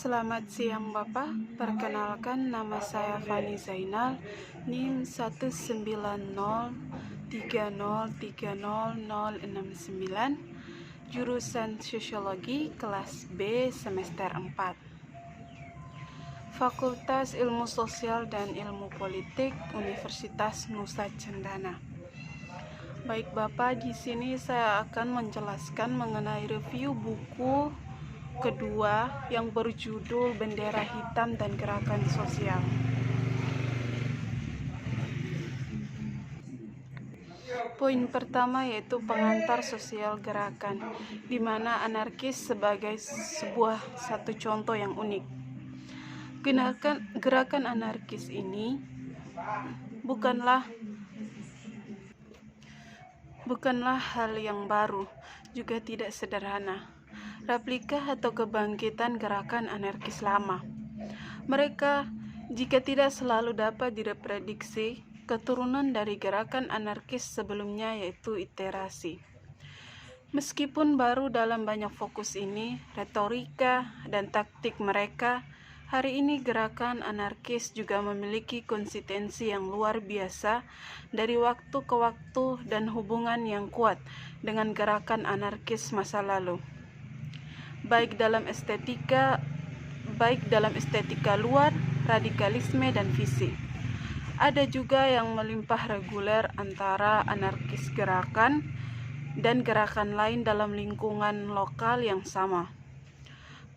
Selamat siang Bapak, perkenalkan nama saya Fani Zainal, NIM 19030300069, jurusan Sosiologi kelas B semester 4, Fakultas Ilmu Sosial dan Ilmu Politik Universitas Nusa Cendana. Baik Bapak, di sini saya akan menjelaskan mengenai review buku kedua yang berjudul Bendera Hitam dan Gerakan Sosial. Poin pertama yaitu pengantar sosial gerakan, di mana anarkis sebagai satu contoh yang unik. Gerakan anarkis ini bukanlah hal yang baru, juga tidak sederhana. Replika atau kebangkitan gerakan anarkis lama. Mereka, jika tidak selalu dapat diprediksi, keturunan dari gerakan anarkis sebelumnya yaitu iterasi. Meskipun baru dalam banyak fokus ini, retorika dan taktik mereka, hari ini gerakan anarkis juga memiliki konsistensi yang luar biasa dari waktu ke waktu dan hubungan yang kuat dengan gerakan anarkis masa lalu. Baik dalam estetika luar, radikalisme, dan visi. Ada juga yang melimpah reguler antara anarkis gerakan dan gerakan lain dalam lingkungan lokal yang sama.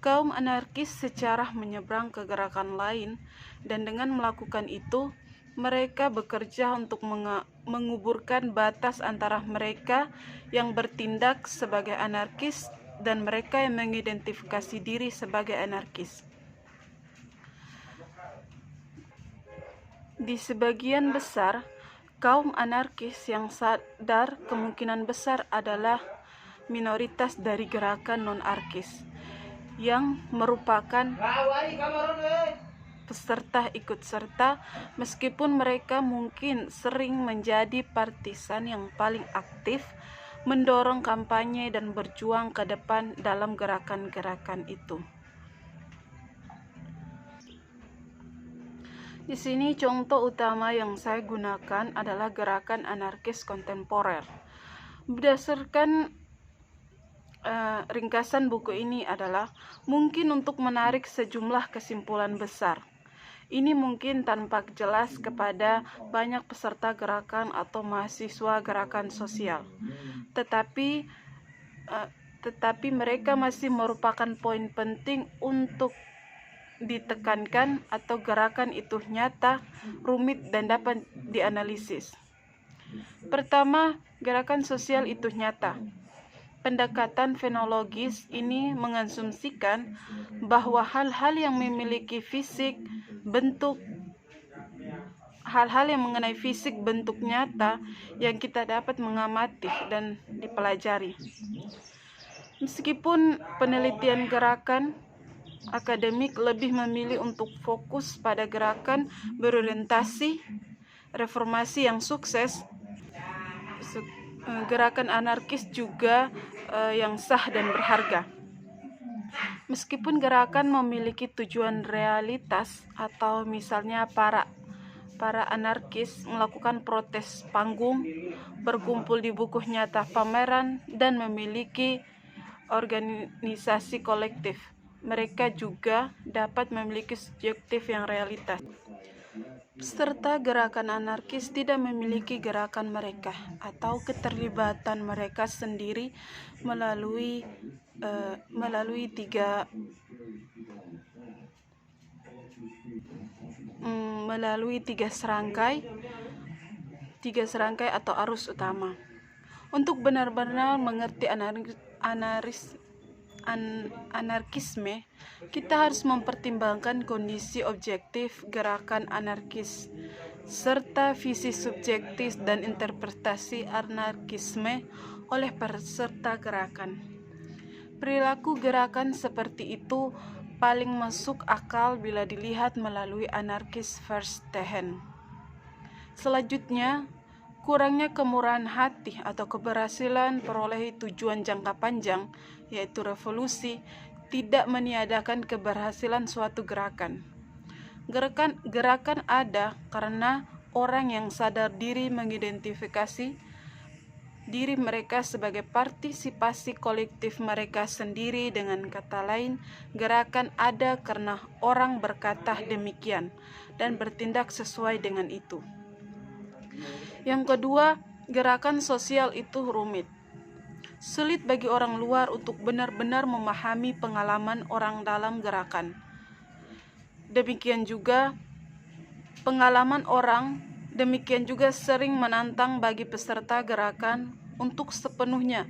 Kaum anarkis secara menyeberang ke gerakan lain, dan dengan melakukan itu, mereka bekerja untuk menguburkan batas antara mereka yang bertindak sebagai anarkis dan mereka yang mengidentifikasi diri sebagai anarkis. Di sebagian besar, kaum anarkis yang sadar kemungkinan besar adalah minoritas dari gerakan non-anarkis, yang merupakan peserta ikut serta, meskipun mereka mungkin sering menjadi partisan yang paling aktif, mendorong kampanye dan berjuang ke depan dalam gerakan-gerakan itu. Di sini contoh utama yang saya gunakan adalah gerakan anarkis kontemporer. Berdasarkan ringkasan buku ini adalah mungkin untuk menarik sejumlah kesimpulan besar. Ini mungkin tanpa jelas kepada banyak peserta gerakan atau mahasiswa gerakan sosial. Tetapi mereka masih merupakan poin penting untuk ditekankan atau gerakan itu nyata, rumit, dan dapat dianalisis. Pertama, gerakan sosial itu nyata. Pendekatan fenologis ini mengasumsikan bahwa hal-hal yang memiliki fisik, hal-hal yang mengenai fisik bentuk nyata yang kita dapat mengamati dan dipelajari. Meskipun penelitian gerakan akademik lebih memilih untuk fokus pada gerakan berorientasi reformasi yang sukses, gerakan anarkis juga yang sah dan berharga. Meskipun gerakan memiliki tujuan realitas, atau misalnya para anarkis melakukan protes panggung, berkumpul di buku nyata pameran, dan memiliki organisasi kolektif, mereka juga dapat memiliki subjektif yang realitas. Peserta gerakan anarkis tidak memiliki gerakan mereka atau keterlibatan mereka sendiri melalui tiga serangkai atau arus utama. Untuk benar-benar mengerti anarkisme, kita harus mempertimbangkan kondisi objektif gerakan anarkis serta visi subjektif dan interpretasi anarkisme oleh peserta gerakan. Perilaku gerakan seperti itu paling masuk akal bila dilihat melalui anarkis firsthand. Selanjutnya, kurangnya kemurahan hati atau keberhasilan perolehi tujuan jangka panjang, yaitu revolusi, tidak meniadakan keberhasilan suatu gerakan. Gerakan ada karena orang yang sadar diri mengidentifikasi diri mereka sebagai partisipasi kolektif mereka sendiri. Dengan kata lain, gerakan ada karena orang berkata demikian dan bertindak sesuai dengan itu. Yang kedua, gerakan sosial itu rumit. Sulit bagi orang luar untuk benar-benar memahami pengalaman orang dalam gerakan. Demikian juga sering menantang bagi peserta gerakan untuk sepenuhnya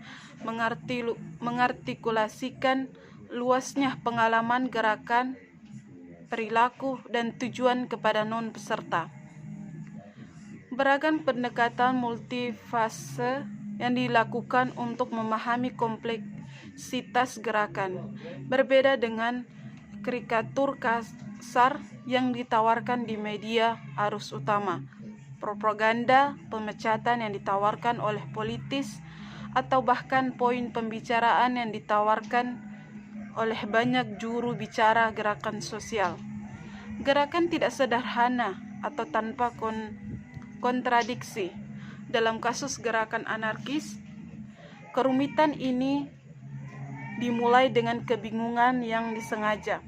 mengartikulasikan luasnya pengalaman gerakan, perilaku, dan tujuan kepada non-peserta. Beragam pendekatan multifase yang dilakukan untuk memahami kompleksitas gerakan, berbeda dengan karikatur kasar yang ditawarkan di media arus utama, propaganda, pemecatan yang ditawarkan oleh politis, atau bahkan poin pembicaraan yang ditawarkan oleh banyak juru bicara gerakan sosial. Gerakan tidak sederhana atau tanpa kontradiksi. Dalam kasus gerakan anarkis, kerumitan ini dimulai dengan kebingungan yang disengaja,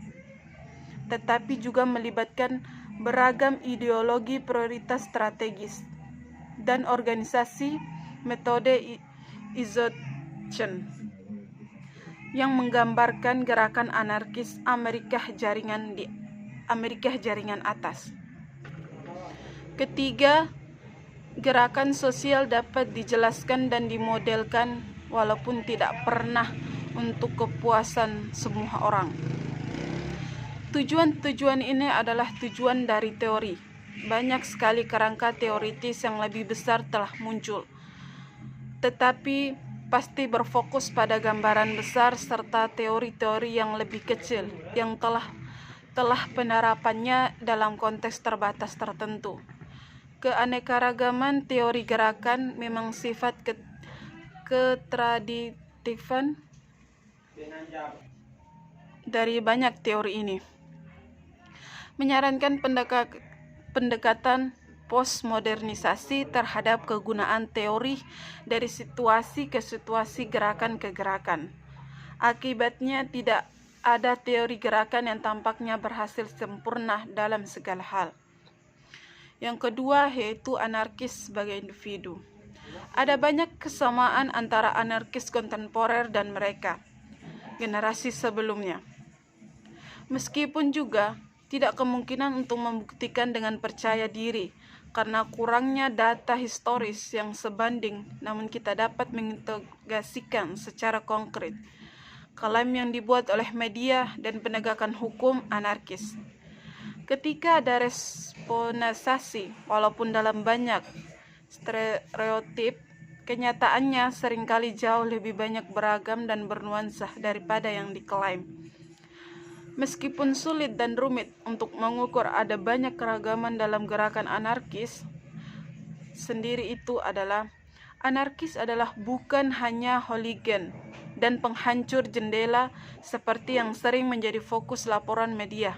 tetapi juga melibatkan beragam ideologi prioritas strategis dan organisasi metode isolation yang menggambarkan gerakan anarkis Amerika jaringan atas. Ketiga, gerakan sosial dapat dijelaskan dan dimodelkan walaupun tidak pernah untuk kepuasan semua orang. Tujuan ini adalah tujuan dari teori. Banyak sekali kerangka teoritis yang lebih besar telah muncul, tetapi pasti berfokus pada gambaran besar serta teori-teori yang lebih kecil yang telah penerapannya dalam konteks terbatas tertentu. Keanekaragaman teori gerakan memang sifat ketradiktifan dari banyak teori ini. Menyarankan pendekatan postmodernisasi terhadap kegunaan teori dari situasi ke situasi, gerakan ke gerakan. Akibatnya tidak ada teori gerakan yang tampaknya berhasil sempurna dalam segala hal. Yang kedua yaitu anarkis sebagai individu. Ada banyak kesamaan antara anarkis kontemporer dan mereka, generasi sebelumnya. Meskipun juga tidak kemungkinan untuk membuktikan dengan percaya diri karena kurangnya data historis yang sebanding, namun kita dapat mengintegrasikan secara konkret klaim yang dibuat oleh media dan penegakan hukum anarkis. Ketika ada responasasi, walaupun dalam banyak stereotip, kenyataannya seringkali jauh lebih banyak beragam dan bernuansa daripada yang diklaim. Meskipun sulit dan rumit untuk mengukur ada banyak keragaman dalam gerakan anarkis sendiri, anarkis adalah bukan hanya hooligan dan penghancur jendela seperti yang sering menjadi fokus laporan media.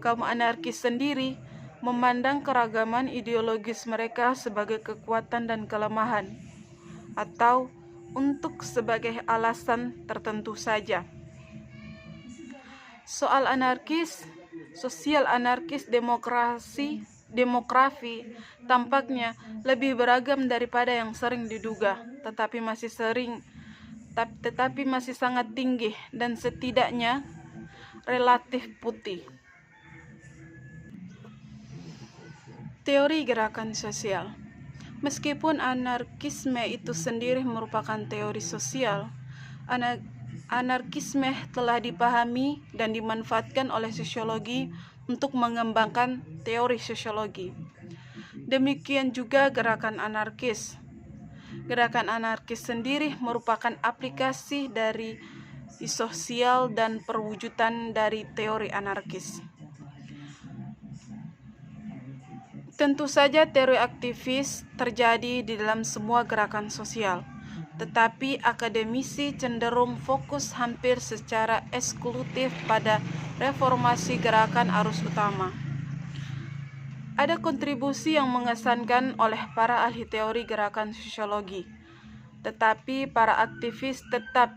Kaum anarkis sendiri memandang keragaman ideologis mereka sebagai kekuatan dan kelemahan, atau untuk sebagai alasan tertentu saja. Soal anarkis, sosial anarkis, demografi tampaknya lebih beragam daripada yang sering diduga, tetapi masih sangat tinggi dan setidaknya relatif putih. Teori gerakan sosial. Meskipun anarkisme itu sendiri merupakan teori sosial, anarkisme telah dipahami dan dimanfaatkan oleh sosiologi untuk mengembangkan teori sosiologi. Demikian juga gerakan anarkis. Gerakan anarkis sendiri merupakan aplikasi dari sosial dan perwujudan dari teori anarkis. Tentu saja teori aktivis terjadi di dalam semua gerakan sosial. tetapi akademisi cenderung fokus hampir secara eksklusif pada reformasi gerakan arus utama. Ada kontribusi yang mengesankan oleh para ahli teori gerakan sosiologi, tetapi para aktivis tetap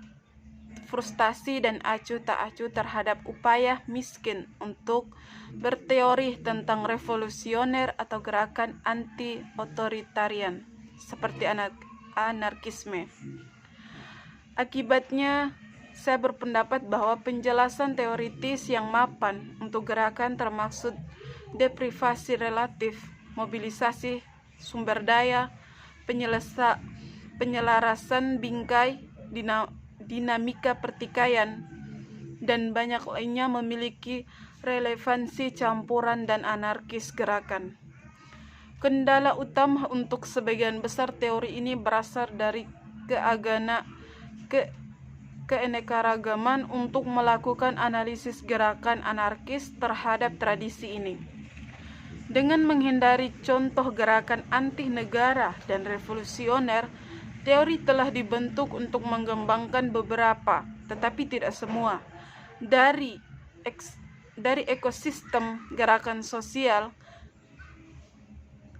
frustasi dan acuh tak acuh terhadap upaya miskin untuk berteori tentang revolusioner atau gerakan anti-otoritarian seperti anarkisme. Akibatnya, saya berpendapat bahwa penjelasan teoritis yang mapan untuk gerakan termaksud deprivasi relatif, mobilisasi sumber daya, penyelarasan bingkai, dinamika pertikaian, dan banyak lainnya memiliki relevansi campuran dan anarkis gerakan. Kendala utama untuk sebagian besar teori ini berasal dari keanekaragaman untuk melakukan analisis gerakan anarkis terhadap tradisi ini. Dengan menghindari contoh gerakan anti negara dan revolusioner, teori telah dibentuk untuk mengembangkan beberapa, tetapi tidak semua, dari ekosistem gerakan sosial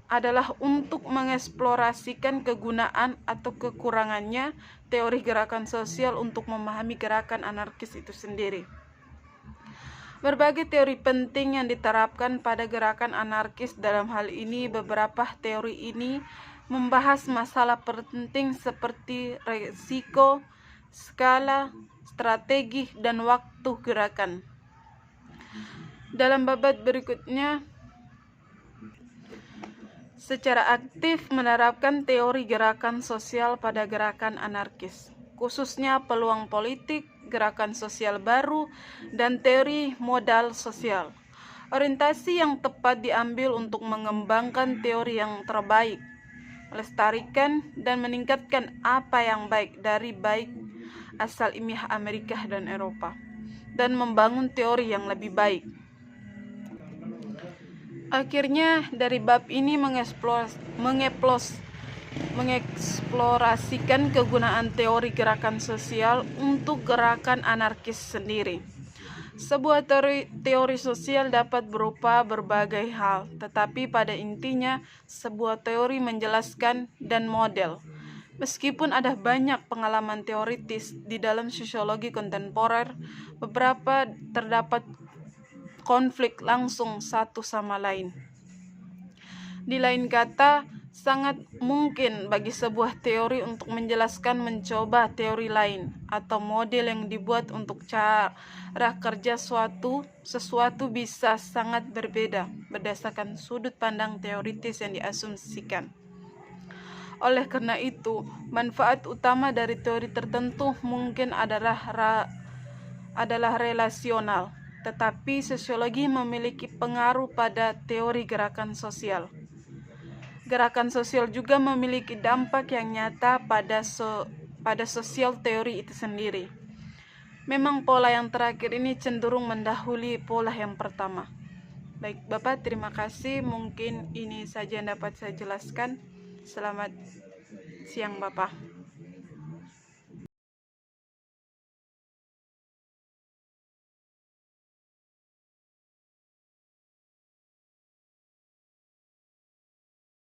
adalah untuk mengeksplorasikan kegunaan atau kekurangannya teori gerakan sosial untuk memahami gerakan anarkis itu sendiri. Berbagai teori penting yang diterapkan pada gerakan anarkis, dalam hal ini beberapa teori ini membahas masalah penting seperti risiko, skala, strategi, dan waktu gerakan. Dalam babak berikutnya, secara aktif menerapkan teori gerakan sosial pada gerakan anarkis, khususnya peluang politik, gerakan sosial baru, dan teori modal sosial. Orientasi yang tepat diambil untuk mengembangkan teori yang terbaik, melestarikan dan meningkatkan apa yang baik dari baik asal ilmiah Amerika dan Eropa, dan membangun teori yang lebih baik. Akhirnya, dari bab ini mengeksplorasikan kegunaan teori gerakan sosial untuk gerakan anarkis sendiri. Sebuah teori sosial dapat berupa berbagai hal, tetapi pada intinya sebuah teori menjelaskan dan model. Meskipun ada banyak pengalaman teoritis di dalam sosiologi kontemporer, beberapa terdapat konflik langsung satu sama lain. Di lain kata, sangat mungkin bagi sebuah teori untuk mencoba teori lain atau model yang dibuat untuk cara kerja sesuatu bisa sangat berbeda berdasarkan sudut pandang teoritis yang diasumsikan. Oleh karena itu, manfaat utama dari teori tertentu mungkin adalah relasional, tetapi sosiologi memiliki pengaruh pada teori gerakan sosial. Gerakan sosial juga memiliki dampak yang nyata pada sosial teori itu sendiri. Memang pola yang terakhir ini cenderung mendahului pola yang pertama. Baik Bapak, terima kasih. Mungkin ini saja yang dapat saya jelaskan. Selamat siang Bapak.